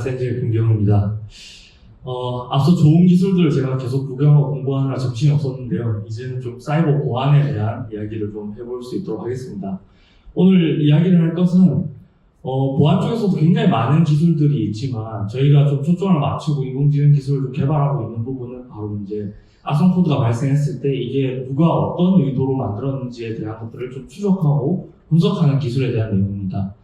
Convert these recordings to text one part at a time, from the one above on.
센질 김경호입니다. 앞서 좋은 기술들을 제가 계속 구경하고 공부하느라 정신이 없었는데요. 이제는 좀 사이버 보안에 대한 이야기를 좀 해볼 수 있도록 하겠습니다. 오늘 이야기를 할 것은 보안 쪽에서도 굉장히 많은 기술들이 있지만 저희가 좀 초점을 맞추고 인공지능 기술을 좀 개발하고 있는 부분은 바로 이제 악성 코드가 발생했을 때 이게 누가 어떤 의도로 만들었는지에 대한 것들을 좀 추적하고 분석하는 기술에 대한 내용입니다.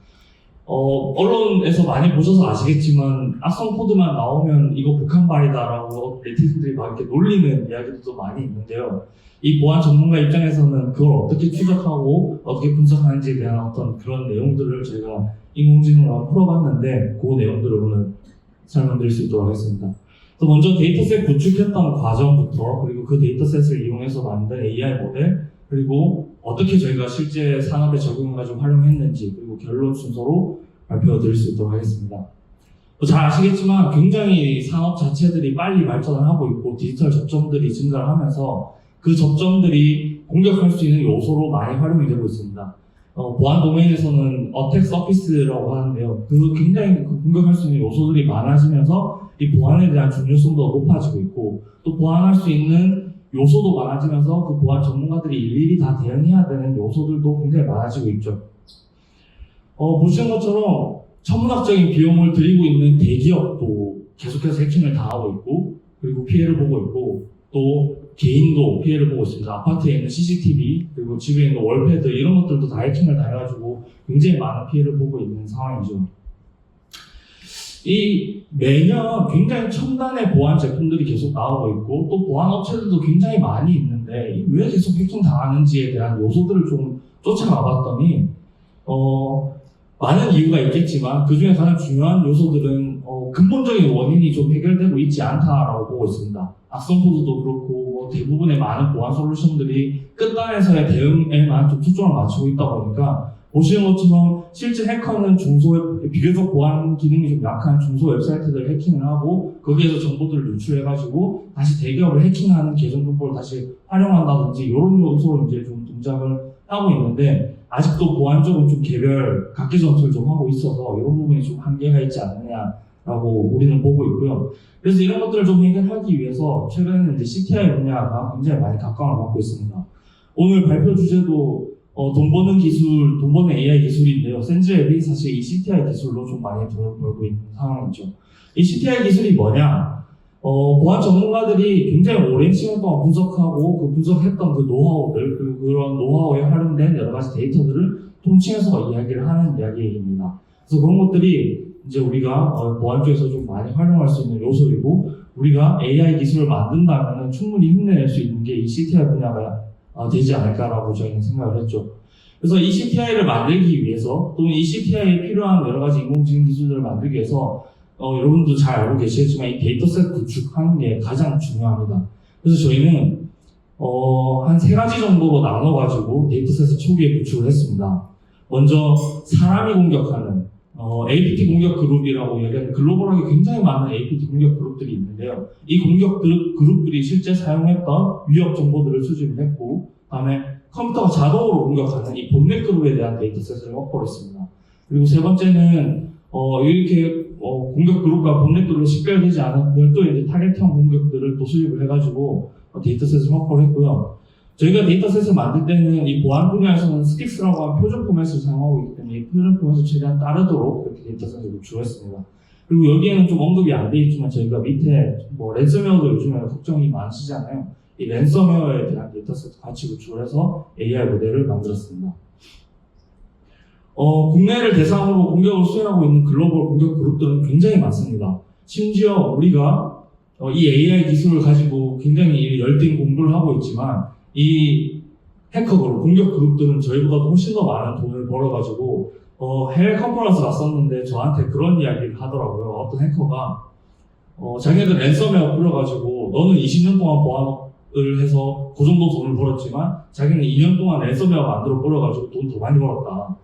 언론에서 많이 보셔서 아시겠지만 악성 코드만 나오면 이거 북한발이다라고 네티즌들이 막 이렇게 놀리는 이야기들도 많이 있는데요. 이 보안 전문가 입장에서는 그걸 어떻게 추적하고 어떻게 분석하는지에 대한 어떤 그런 내용들을 저희가 인공지능으로 한번 풀어봤는데 그 내용들을 오늘 설명드릴 수 있도록 하겠습니다. 먼저 데이터셋 구축했던 과정부터 그리고 그 데이터셋을 이용해서 만든 AI 모델 그리고 어떻게 저희가 실제 산업에 적용해가지고 활용했는지 그리고 결론 순서로 발표드릴 수 있도록 하겠습니다. 잘 아시겠지만 굉장히 산업 자체들이 빨리 발전을 하고 있고 디지털 접점들이 증가를 하면서 그 접점들이 공격할 수 있는 요소로 많이 활용이 되고 있습니다. 보안 도메인에서는 어택 서피스라고 하는데요. 굉장히 공격할 수 있는 요소들이 많아지면서 이 보안에 대한 중요성도 높아지고 있고 또 보안할 수 있는 요소도 많아지면서 그 보안 전문가들이 일일이 다 대응해야 되는 요소들도 굉장히 많아지고 있죠. 보시는 것처럼 천문학적인 비용을 들이고 있는 대기업도 계속해서 해킹을 당하고 있고 그리고 피해를 보고 있고 또 개인도 피해를 보고 있습니다. 아파트에 있는 CCTV 그리고 집에 있는 월패드 이런 것들도 다 해킹을 당해가지고 굉장히 많은 피해를 보고 있는 상황이죠. 이 매년 굉장히 첨단의 보안 제품들이 계속 나오고 있고 또 보안 업체들도 굉장히 많이 있는데 왜 계속 해킹 당하는지에 대한 요소들을 좀 쫓아가 봤더니 많은 이유가 있겠지만 그 중에 가장 중요한 요소들은 근본적인 원인이 좀 해결되고 있지 않다라고 보고 있습니다. 악성 코드도 그렇고 대부분의 많은 보안 솔루션들이 끝단에서의 대응에만 좀 초점을 맞추고 있다 보니까 보시는 것처럼 실제 해커는 비교적 보안 기능이 좀 약한 중소 웹사이트들을 해킹을 하고 거기에서 정보들을 유출해가지고 다시 대기업을 해킹하는 계정 정보를 다시 활용한다든지 이런 요소로 이제 좀 동작을 하고 있는데 아직도 보안적으로 좀 각계 전투를 좀 하고 있어서 이런 부분이 좀 한계가 있지 않느냐라고 우리는 보고 있고요. 그래서 이런 것들을 좀 해결하기 위해서 최근에는 이제 CTI 분야가 굉장히 많이 각광을 받고 있습니다. 오늘 발표 주제도 돈 버는 AI 기술인데요. 센즈앱이 사실 이 CTI 기술로 좀 많이 돈을 벌고 있는 상황이죠. 이 CTI 기술이 뭐냐? 보안 전문가들이 굉장히 오랜 시간 동안 분석하고 그 분석했던 그 노하우들 그리고 그런 노하우에 활용된 여러 가지 데이터들을 통칭해서 이야기를 하는 이야기입니다. 그래서 그런 것들이 이제 우리가 보안 쪽에서 좀 많이 활용할 수 있는 요소이고 우리가 AI 기술을 만든다면 충분히 흉내낼 수 있는 게 이 CTI 분야가 되지 않을까라고 저희는 생각을 했죠. 그래서 이 CTI를 만들기 위해서 또는 이 CTI에 필요한 여러 가지 인공지능 기술들을 만들기 위해서 여러분도 잘 알고 계시겠지만 이 데이터셋 구축하는 게 가장 중요합니다. 그래서 저희는 한 3가지 정도로 나눠가지고 데이터셋을 초기에 구축을 했습니다. 먼저 사람이 공격하는 APT 공격 그룹이라고 얘기하는 글로벌하게 굉장히 많은 APT 공격 그룹들이 있는데요. 이 공격 그룹들이 실제 사용했던 위협 정보들을 수집을 했고 그다음에 컴퓨터가 자동으로 공격하는 이 본넷 그룹에 대한 데이터셋을 확보를 했습니다. 그리고 세 번째는 이렇게 공격 그룹과 본넷 그룹이 식별되지 않은 별도의 이제 타겟형 공격들을 또 수집을 해가지고 데이터셋을 확보를 했고요. 저희가 데이터셋을 만들 때는 이 보안 분야에서는 스틱스라고 하는 표준 포맷을 사용하고 있기 때문에 이 표준 포맷을 최대한 따르도록 이렇게 데이터셋을 구축했습니다. 그리고 여기에는 좀 언급이 안 돼 있지만 저희가 밑에 랜섬웨어도 요즘에 걱정이 많으시잖아요. 이 랜섬웨어에 대한 데이터셋 같이 구축을 해서 AI 모델을 만들었습니다. 국내를 대상으로 공격을 수행하고 있는 글로벌 공격 그룹들은 굉장히 많습니다. 심지어 우리가 이 AI 기술을 가지고 굉장히 열띤 공부를 하고 있지만 이 해커 그룹, 공격 그룹들은 저희보다 훨씬 더 많은 돈을 벌어가지고 해외 컨퍼런스 갔었는데 저한테 그런 이야기를 하더라고요. 어떤 해커가 자기네들 랜섬웨어 풀려가지고 너는 20년 동안 보안을 해서 그 정도 돈을 벌었지만 자기는 2년 동안 랜섬웨어 만들어 버려가지고 돈 더 많이 벌었다.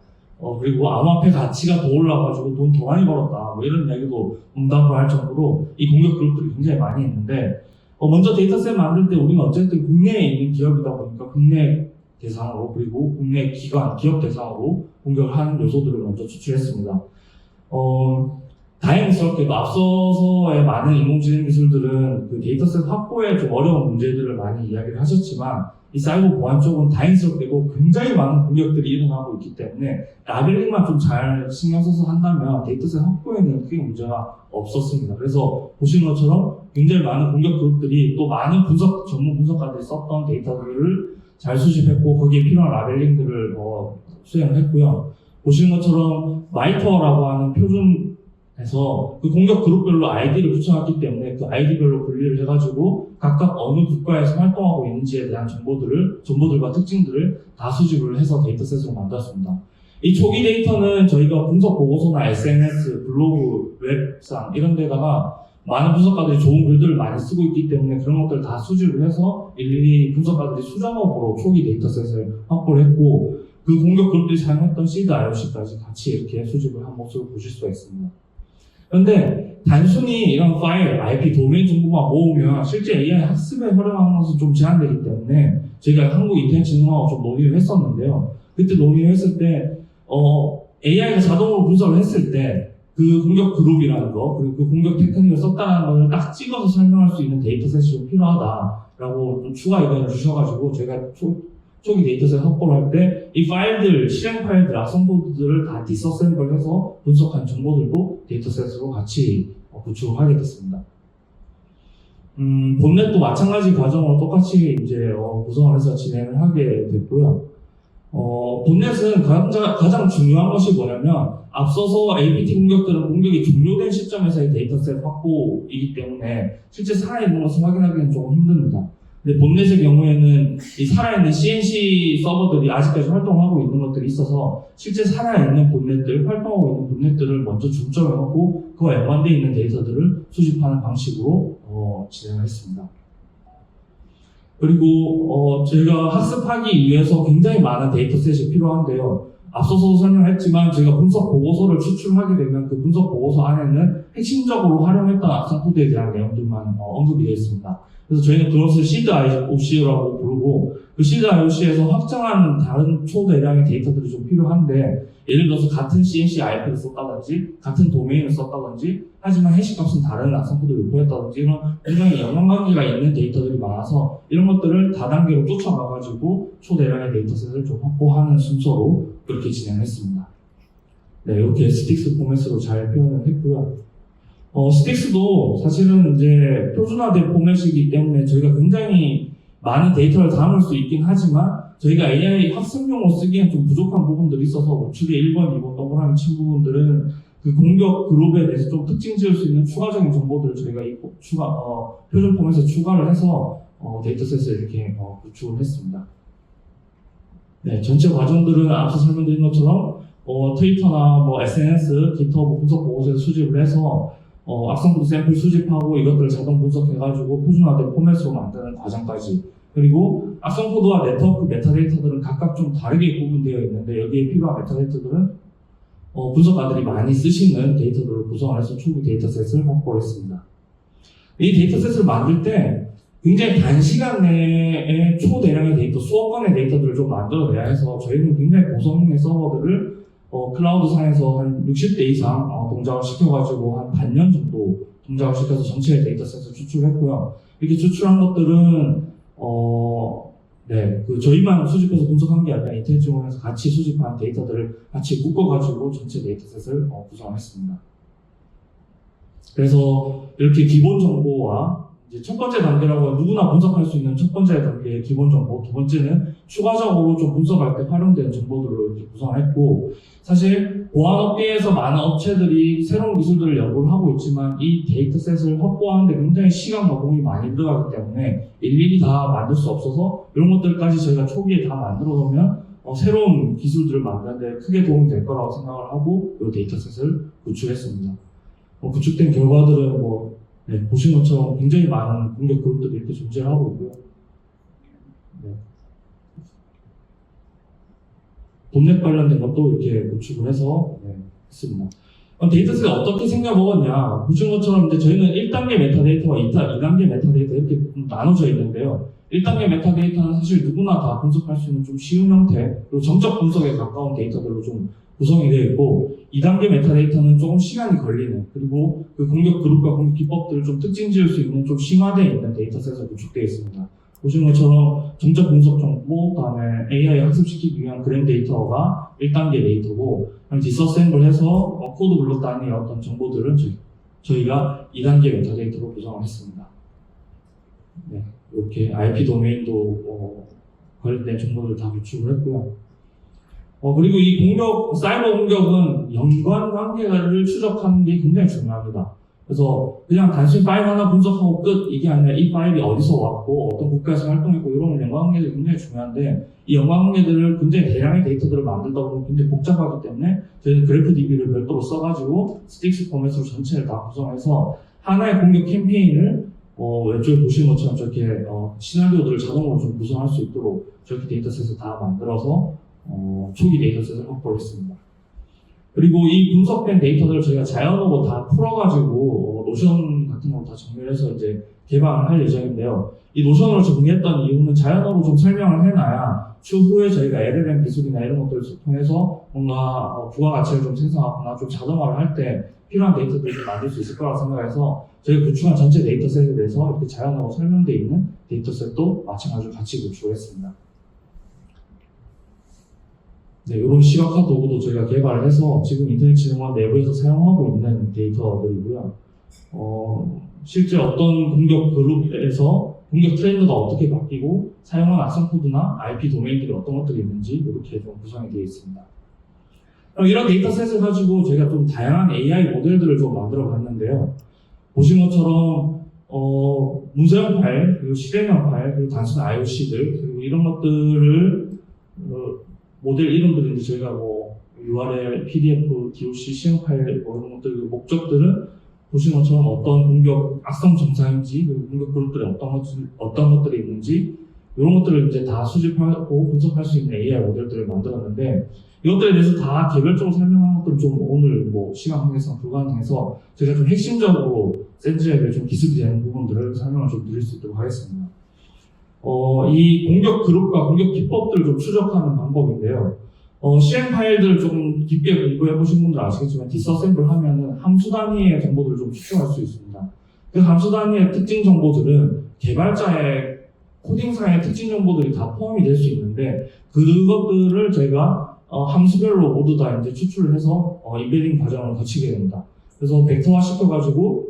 그리고 암호화폐 가치가 더 올라가지고 돈 더 많이 벌었다. 뭐 이런 이야기도 응답을 할 정도로 이 공격 그룹들이 굉장히 많이 있는데 먼저 데이터셋 만들 때 우리는 어쨌든 국내에 있는 기업이다 보니까 국내 대상으로 그리고 국내 기관, 기업 대상으로 공격을 하는 요소들을 먼저 추출했습니다. 다행스럽게도 앞서서의 많은 인공지능 기술들은 그 데이터셋 확보에 좀 어려운 문제들을 많이 이야기를 하셨지만 이 사이버 보안 쪽은 다행스럽게도 굉장히 많은 공격들이 일어나고 있기 때문에 라벨링만 좀 잘 신경 써서 한다면 데이터셋 확보에는 크게 문제가 없었습니다. 그래서 보시는 것처럼 굉장히 많은 공격 그룹들이 또 많은 전문 분석가들이 썼던 데이터들을 잘 수집했고 거기에 필요한 라벨링들을 수행을 했고요. 보시는 것처럼 마이터라고 하는 표준에서 그 공격 그룹별로 아이디를 붙여놨기 때문에 그 아이디별로 분리를 해가지고 각각 어느 국가에서 활동하고 있는지에 대한 정보들과 특징들을 다 수집을 해서 데이터셋으로 만들었습니다. 이 초기 데이터는 저희가 분석 보고서나 SNS, 블로그, 웹상 이런 데다가 많은 분석가들이 좋은 글들을 많이 쓰고 있기 때문에 그런 것들을 다 수집을 해서 일일이 분석가들이 수작업으로 초기 데이터셋을 확보를 했고 그 공격 그룹들이 사용했던 시드 IOC까지 같이 이렇게 수집을 한 모습을 보실 수가 있습니다. 그런데 단순히 이런 파일, IP 도메인 정보만 모으면 실제 AI 학습에 활용하는 것은 좀 제한되기 때문에 저희가 한국인터넷진흥원하고 좀 논의를 했었는데요. 그때 논의를 했을 때 AI가 자동으로 분석을 했을 때 그 공격 그룹이라는 거, 그리고 그 공격 테크닉을 썼다는 것을 딱 찍어서 설명할 수 있는 데이터셋이 좀 필요하다라고 좀 추가 의견을 주셔가지고 저희가 초기 데이터셋 확보를 할 때 이 파일들, 실행 파일들, 악성 코드들을 다 디서셈블해서 분석한 정보들도 데이터셋으로 같이 구축을 하게 됐습니다. 본넷도 마찬가지 과정으로 똑같이 이제 구성을 해서 진행을 하게 됐고요. 본넷은 가장 중요한 것이 뭐냐면 앞서서 APT 공격들은 공격이 종료된 시점에서의 데이터셋 확보이기 때문에 실제 살아있는 것을 확인하기는 조금 힘듭니다. 근데 본넷의 경우에는 이 살아있는 CNC 서버들이 아직까지 활동하고 있는 것들이 있어서 실제 살아있는 본넷들, 활동하고 있는 본넷들을 먼저 중점을 하고 그와 연관되어 있는 데이터들을 수집하는 방식으로 진행을 했습니다. 그리고 저희가 학습하기 위해서 굉장히 많은 데이터셋이 필요한데요. 앞서서도 설명했지만 저희가 분석 보고서를 추출하게 되면 그 분석 보고서 안에는 핵심적으로 활용했던 악성 코드에 대한 내용들만 언급이 되어 있습니다. 그래서 저희는 그것을 시드 IOC라고 부르고 그 시드 IOC에서 확정한 다른 초대량의 데이터들이 좀 필요한데 예를 들어서 같은 CNC IP를 썼다든지 같은 도메인을 썼다든지 하지만 해시값은 다른 악성 코드를 유포했다든지 이런 굉장히 연관관계가 있는 데이터들이 많아서 이런 것들을 다단계로 쫓아가가지고 초대량의 데이터셋을 좀 확보하는 순서로 그렇게 진행했습니다. 네, 이렇게 스틱스 포맷으로 잘 표현을 했고요. 스틱스도 사실은 이제 표준화된 포맷이기 때문에 저희가 굉장히 많은 데이터를 담을 수 있긴 하지만 저희가 AI 학습용으로 쓰기엔 좀 부족한 부분들이 있어서 추리 1번, 2번 동그라미 친 부분들은 그 공격 그룹에 대해서 좀 특징 지을 수 있는 추가적인 정보들을 저희가 표준 포맷에 추가를 해서 데이터셋을 이렇게 구축을 했습니다. 네, 전체 과정들은 앞서 설명드린 것처럼 트위터나 SNS, 깃허브 분석 보고서에서 수집을 해서 악성 코드 샘플 수집하고 이것들을 자동 분석해가지고 표준화된 포맷으로 만드는 과정까지 그리고 악성 코드와 네트워크 메타데이터들은 각각 좀 다르게 구분되어 있는데 여기에 필요한 메타데이터들은 분석가들이 많이 쓰시는 데이터들을 구성을 해서 초기 데이터셋을 확보를 했습니다. 이 데이터셋을 만들 때 굉장히 단시간 내에 초대량의 데이터, 수억 건의 데이터들을 좀 만들어내야 해서 저희는 굉장히 고성능의 서버들을 클라우드 상에서 한 60대 이상 동작을 시켜가지고 한 반년 정도 동작을 시켜서 전체 데이터셋을 추출했고요. 이렇게 추출한 것들은 저희만 수집해서 분석한 게 아니라 인터넷증원에서 같이 수집한 데이터들을 같이 묶어가지고 전체 데이터셋을 구성했습니다. 그래서 이렇게 기본 정보와 이제 첫 번째 단계라고 누구나 분석할 수 있는 첫 번째 단계의 기본 정보, 두 번째는 추가적으로 좀 분석할 때 활용되는 정보들로 이렇게 구성했고 사실 보안 업계에서 많은 업체들이 새로운 기술들을 연구를 하고 있지만 이 데이터셋을 확보하는데 굉장히 시간과 공이 많이 들어가기 때문에 일일이 다 만들 수 없어서 이런 것들까지 저희가 초기에 다 만들어 놓으면 새로운 기술들을 만드는데 크게 도움이 될 거라고 생각을 하고 이 데이터셋을 구축했습니다. 구축된 결과들은 보신 것처럼 굉장히 많은 공격 그룹들이 이렇게 존재를 하고 있고요. 네. 본넷 관련된 것도 이렇게 구축을 해서 했습니다. 데이터셋이 어떻게 생겨먹었냐? 보신 것처럼 이제 저희는 1단계 메타데이터와 2단계 메타데이터 이렇게 나눠져 있는데요. 1단계 메타데이터는 사실 누구나 다 분석할 수 있는 좀 쉬운 형태, 그리고 정적 분석에 가까운 데이터들로 좀 구성이 되어 있고 2단계 메타데이터는 조금 시간이 걸리는, 그리고 그 공격 그룹과 공격 기법들을 좀 특징 지을 수 있는 좀 심화되어 있는 데이터셋에 구축되어 있습니다. 보시는 것처럼 정적 분석 정보, 그다음에 AI 학습시키기 위한 그램 데이터가 1단계 데이터고, 디서셈블해서 코드 블록 단위의 어떤 정보들은 저희가 2단계 메타데이터로 구성을 했습니다. 네, 이렇게 IP 도메인도 관련된 정보를 다 구축을 했고요. 그리고 이 공격, 사이버 공격은 연관 관계를 추적하는 게 굉장히 중요합니다. 그래서 그냥 단순히 파일 하나 분석하고 끝, 이게 아니라 이 파일이 어디서 왔고 어떤 국가에서 활동했고 이런 연관 관계들이 굉장히 중요한데, 이 연관 관계들을 굉장히 대량의 데이터들을 만들다 보면 굉장히 복잡하기 때문에 저희는 그래프DB를 별도로 써가지고 스틱스 포맷으로 전체를 다 구성해서 하나의 공격 캠페인을 왼쪽에 보시는 것처럼 저렇게 시나리오들을 자동으로 좀 구성할 수 있도록 저렇게 데이터셋을 다 만들어서 초기 데이터셋을 확보했습니다. 그리고 이 분석된 데이터들을 저희가 자연어로 다 풀어가지고 노션 같은 거 다 정리해서 이제 개발을 할 예정인데요. 이 노션으로 정리했던 이유는 자연어로 좀 설명을 해놔야 추후에 저희가 LLM 기술이나 이런 것들을 통해서 뭔가 부가가치를 좀 생성하거나 좀 자동화를 할 때 필요한 데이터들을 좀 만들 수 있을 거라고 생각해서 저희가 구축한 전체 데이터셋에 대해서 이렇게 자연어로 설명되어 있는 데이터셋도 마찬가지로 같이 구축을 했습니다. 네, 이런 시각화 도구도 저희가 개발을 해서 지금 인터넷진흥원 내부에서 사용하고 있는 데이터들이고요. 실제 어떤 공격 그룹에서 공격 트렌드가 어떻게 바뀌고 사용한 악성 코드나 IP 도메인들이 어떤 것들이 있는지 이렇게 좀 구성이 되어 있습니다. 이런 데이터셋을 가지고 저희가 좀 다양한 AI 모델들을 좀 만들어 봤는데요. 보신 것처럼 문서형 파일, 그리고 실행형 파일, 그리고 단순 IOC들, 그리고 이런 것들을 모델 이름들은 이제 저희가 URL, PDF, DOC, 시행 파일 이런 것들, 목적들은 보신 것처럼 어떤 공격 악성 정상인지, 그리고 공격 그룹들에 어떤 것들이 있는지 이런 것들을 이제 다 수집하고 분석할 수 있는 AI 모델들을 만들었는데, 이것들에 대해서 다 개별적으로 설명하는 것들은 좀 오늘 시간 관계상 불가능해서 제가 좀 핵심적으로 센즈앱에 좀 기술이 되는 부분들을 설명을 좀 드릴 수 있도록 하겠습니다. 이 공격 그룹과 공격 기법들을 좀 추적하는 방법인데요. 실행 파일들을 좀 깊게 공부해 보신 분들 아시겠지만 디서셈블 하면은 함수 단위의 정보들을 좀 추적할 수 있습니다. 그 함수 단위의 특징 정보들은 개발자의 코딩상의 특징 정보들이 다 포함이 될 수 있는데, 그것들을 저희가 함수별로 모두 다 이제 추출을 해서 인베딩 과정을 거치게 됩니다. 그래서 벡터화 시켜가지고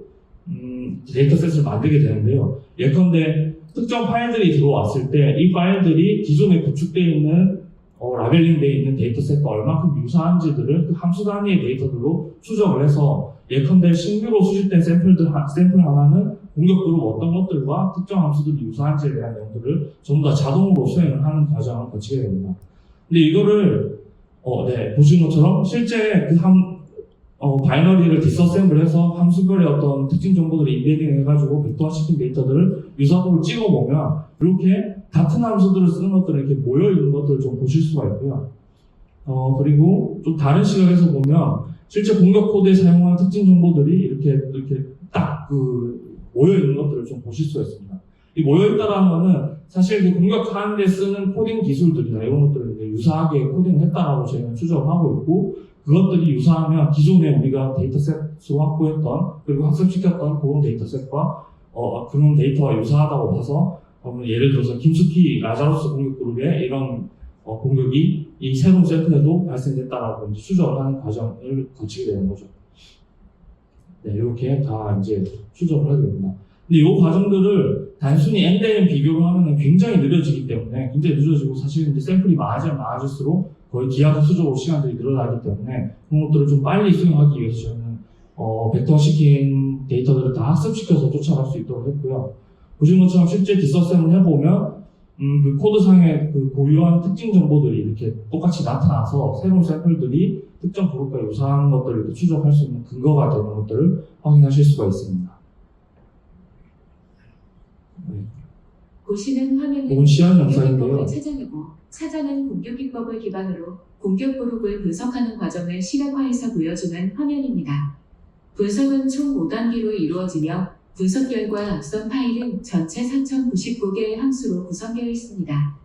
데이터셋을 만들게 되는데요. 예컨대 특정 파일들이 들어왔을 때 이 파일들이 기존에 구축되어 있는 라벨링되어 있는 데이터셋과 얼마큼 유사한지들을 그 함수 단위의 데이터들로 추적을 해서, 예컨대 신규로 수집된 샘플 하나는 공격 그룹 어떤 것들과 특정 함수들이 유사한지에 대한 내용들을 전부 다 자동으로 수행을 하는 과정을 거치게 됩니다. 근데 이거를 보신 것처럼 실제 그 바이너리를 디서셈블해서 함수별의 어떤 특징 정보들을 인베딩 해가지고 벡터화시킨 데이터들을 유사도를 찍어보면 이렇게 같은 함수들을 쓰는 것들은 이렇게 모여있는 것들을 좀 보실 수가 있고요. 그리고 좀 다른 시각에서 보면 실제 공격 코드에 사용한 특징 정보들이 이렇게 딱 모여있는 것들을 좀 보실 수가 있습니다. 이 모여있다라는 거는 사실 그 공격하는 데 쓰는 코딩 기술들이나 이런 것들을 이제 유사하게 코딩을 했다라고 저희는 추정을 하고 있고, 그것들이 유사하면 기존에 우리가 데이터셋으로 확보했던 그리고 학습시켰던 그런 데이터셋과 그런 데이터와 유사하다고 봐서 예를 들어서 김숙희 라자로스 공격 그룹의 이런 공격이 이 새로운 샘플에도 발생됐다라고 이제 추적을 하는 과정을 거치게 되는 거죠. 네, 이렇게 다 이제 추적을 하게 됩니다. 근데 이 과정들을 단순히 엔드-엔드 비교를 하면 굉장히 느려지기 때문에, 굉장히 늦어지고 사실 이제 샘플이 많아지면 많아질수록 거의 기하급수적으로 시간들이 늘어나기 때문에 그런 것들을 좀 빨리 수행하기 위해서 저희는 벡터시킨 데이터들을 다 학습시켜서 쫓아갈 수 있도록 했고요. 보신 것처럼 실제 디서셈을 해보면 그 코드상의 그 고유한 특징 정보들이 이렇게 똑같이 나타나서 새로운 샘플들이 특정 그룹과 유사한 것들을 추적할 수 있는 근거가 되는 것들을 확인하실 수가 있습니다. 보시는 화면은 이건 시연 영상인데요. 찾아낸 공격 기법을 기반으로 공격 그룹을 분석하는 과정을 시각화해서 보여주는 화면입니다. 분석은 총 5단계로 이루어지며 분석 결과 앞선 파일은 전체 4099개의 함수로 구성되어 있습니다.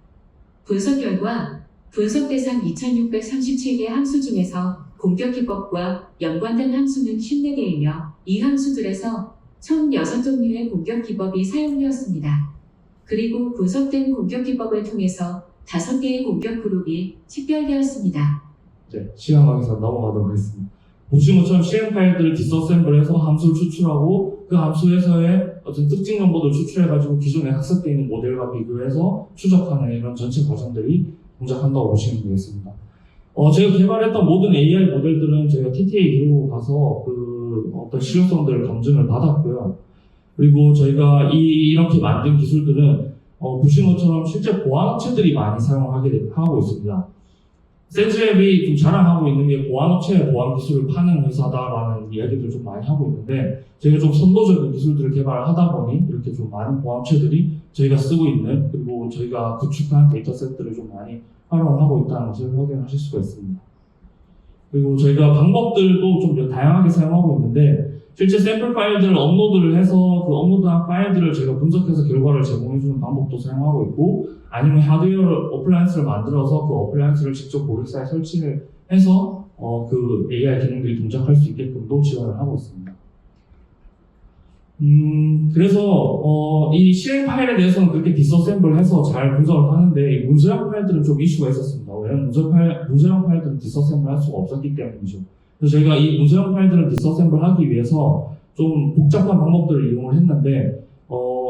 분석 결과 분석 대상 2637개 함수 중에서 공격 기법과 연관된 함수는 54개이며 이 함수들에서 총 6종류의 공격 기법이 사용되었습니다. 그리고 분석된 공격 기법을 통해서 5개의 공격 그룹이 식별되었습니다. 네, 시간 관계상 넘어가도록 하겠습니다. 보신 것처럼 CM 파일들을 디서셈블해서 함수를 추출하고 그 함수에서의 어떤 특징 정보들을 추출해가지고 기존에 학습되어 있는 모델과 비교해서 추적하는 이런 전체 과정들이 동작한다고 보시면 되겠습니다. 제가 개발했던 모든 AI 모델들은 저희가 TTA 기록으로 가서 그 어떤 실용성들을 검증을 받았고요. 그리고 저희가 이렇게 만든 기술들은 보신 것처럼 실제 보안업체들이 많이 하고 있습니다. 센스랩이 좀 자랑하고 있는 게 보안업체의 보안 기술을 파는 회사다라는 이야기들을 좀 많이 하고 있는데 저희가 좀 선도적인 기술들을 개발하다 보니 이렇게 좀 많은 보안업체들이 저희가 쓰고 있는 그리고 저희가 구축한 데이터셋들을 좀 많이 활용하고 있다는 것을 확인하실 수가 있습니다. 그리고 저희가 방법들도 좀 다양하게 사용하고 있는데 실제 샘플 파일들을 업로드를 해서 그 업로드한 파일들을 저희가 분석해서 결과를 제공해주는 방법도 사용하고 있고 아니면 하드웨어 어플라이언스를 만들어서 그 어플라이언스를 직접 고객사에 설치를 해서 그 AI 기능들이 동작할 수 있게끔도 지원을 하고 있습니다. 그래서 이 실행 파일에 대해서는 그렇게 디서셈블해서 잘 분석을 하는데 이 문서형 파일들은 좀 이슈가 있었습니다. 왜냐하면 문서형 파일들은 디서셈블 할 수가 없었기 때문이죠. 그래서 저희가 이 문서형 파일들을 디서셈블 하기 위해서 좀 복잡한 방법들을 이용을 했는데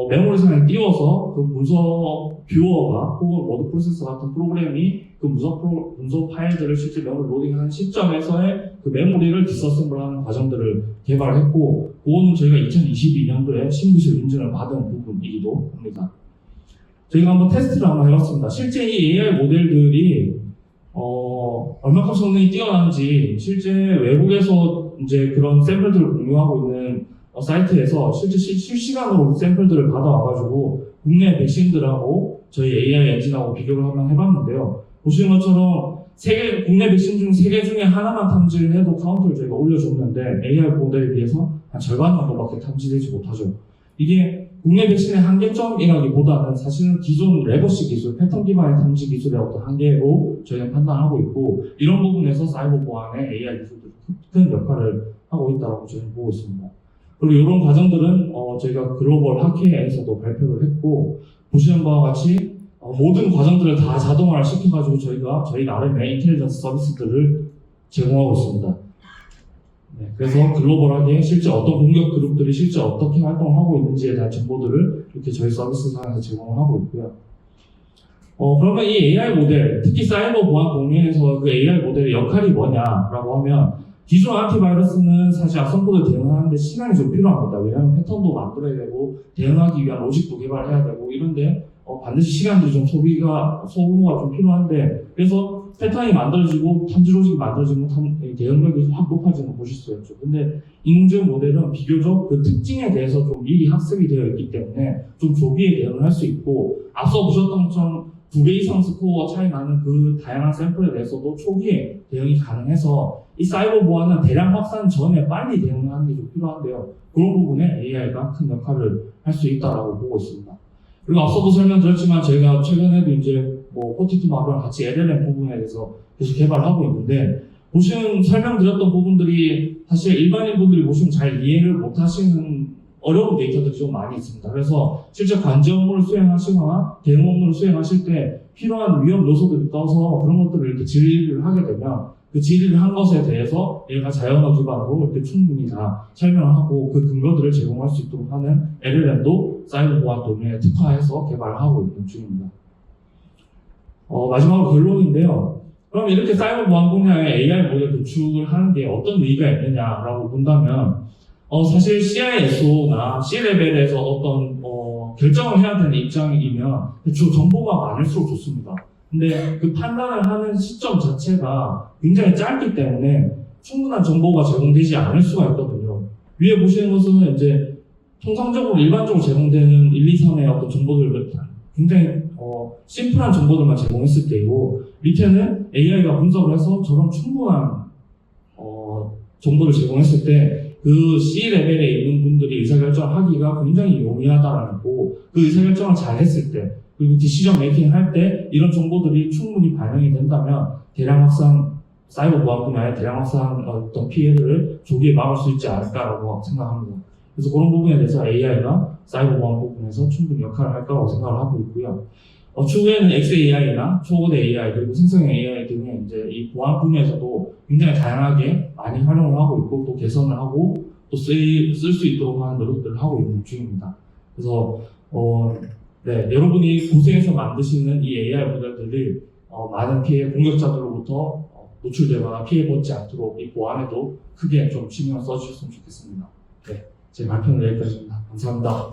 메모리상에 띄워서 그 문서 뷰어가 혹은 워드 프로세서 같은 프로그램이 그 문서 파일들을 실제 메모리 로딩하는 시점에서의 그 메모리를 디서셈블하는 과정들을 개발했고 그거는 저희가 2022년도에 신규실 인증을 받은 부분이기도 합니다. 저희가 한번 테스트를 한번 해봤습니다. 실제 이 AI 모델들이 얼마큼 성능이 뛰어난지 실제 외국에서 이제 그런 샘플들을 공유하고 있는 사이트에서 실제 실시간으로 샘플들을 받아와가지고 국내 백신들하고 저희 AI 엔진하고 비교를 한번 해봤는데요. 보시는 것처럼 국내 백신 중 3개 중에 하나만 탐지를 해도 카운트를 저희가 올려줬는데 AI 모델에 비해서 한 절반 정도밖에 탐지되지 못하죠. 이게 국내 백신의 한계점이라기보다는 사실은 기존 레거시 기술, 패턴 기반의 탐지 기술의 어떤 한계로 저희가 판단하고 있고 이런 부분에서 사이버 보안의 AI 기술들이 큰 역할을 하고 있다고 저희는 보고 있습니다. 그리고 이런 과정들은 저희가 글로벌 학회에서도 발표를 했고 보시는 바와 같이 모든 과정들을 다 자동화를 시켜가지고 저희 나름의 인텔리전스 서비스들을 제공하고 있습니다. 네, 그래서 글로벌하게 실제 어떤 공격 그룹들이 실제 어떻게 활동하고 있는지에 대한 정보들을 이렇게 저희 서비스상에서 제공을 하고 있고요. 그러면 이 AI 모델, 특히 사이버 보안 공유에서 그 AI 모델의 역할이 뭐냐라고 하면 기존 안티바이러스는 사실 악성코드 대응하는데 시간이 좀 필요합니다. 왜냐하면 패턴도 만들어야 되고 대응하기 위한 로직도 개발해야 되고 이런데 반드시 시간들이 좀 소모가 좀 필요한데 그래서 패턴이 만들어지고 탐지 로직이 만들어지면 대응력이 확 높아지는 거 보실 수 있죠. 근데 인공지능 모델은 비교적 그 특징에 대해서 좀 미리 학습이 되어 있기 때문에 좀 조기에 대응을 할 수 있고 앞서 보셨던 것처럼 2배 이상 스코어 차이 나는 그 다양한 샘플에 대해서도 초기에 대응이 가능해서 이 사이버 보안은 대량 확산 전에 빨리 대응하는 게 좀 필요한데요. 그런 부분에 AI가 큰 역할을 할 수 있다고 보고 있습니다. 그리고 앞서도 설명드렸지만 저희가 최근에도 이제 포티투 마블랑 같이 LLM 부분에 대해서 계속 개발하고 있는데 설명드렸던 부분들이 사실 일반인 분들이 보시면 잘 이해를 못 하시는 어려운 데이터들이 좀 많이 있습니다. 그래서 실제 관제 업무를 수행하시거나 대응 업무를 수행하실 때 필요한 위험 요소들이 떠서 그런 것들을 이렇게 질의를 하게 되면 그 질의를 한 것에 대해서 얘가 자연어 기반으로 이렇게 충분히 다 설명을 하고 그 근거들을 제공할 수 있도록 하는 LLM도 사이버 보안 도면에 특화해서 개발을 하고 있는 중입니다. 마지막으로 결론인데요. 그럼 이렇게 사이버 보안 분야의 AI 모델 구축을 하는 게 어떤 의의가 있느냐라고 본다면 사실 CISO나 C레벨에서 어떤 결정을 해야 되는 입장이면 정보가 많을수록 좋습니다. 근데 그 판단을 하는 시점 자체가 굉장히 짧기 때문에 충분한 정보가 제공되지 않을 수가 있거든요. 위에 보시는 것은 이제 통상적으로 일반적으로 제공되는 1, 2, 3의 어떤 정보들을 굉장히 심플한 정보들만 제공했을 때이고 밑에는 AI가 분석을 해서 저런 충분한 정보를 제공했을 때 그 C레벨에 있는 분들이 의사결정을 하기가 굉장히 용이하다라는 거고 그 의사결정을 잘 했을 때 그리고 디시전 메이킹 할 때 이런 정보들이 충분히 반영이 된다면 대량 확산 사이버 보안 분야의 대량 확산 어떤 피해들을 조기에 막을 수 있지 않을까라고 생각합니다. 그래서 그런 부분에 대해서 AI가 사이버 보안 부분에서 충분히 역할을 할 거라고 생각을 하고 있고요. 추후에는 XAI나 초거대 AI 그리고 생성형 AI 등의 이제 이 보안 분야에서도 굉장히 다양하게 많이 활용을 하고 있고 또 개선을 하고 또 쓸 수 있도록 하는 노력들을 하고 있는 중입니다. 그래서 네, 여러분이 고생해서 만드시는 이 AI 모델들이 많은 피해 공격자들로부터 노출되거나 피해받지 않도록 이 보안에도 크게 좀 신경을 써주셨으면 좋겠습니다. 네, 제 발표는 여기까지입니다. 감사합니다.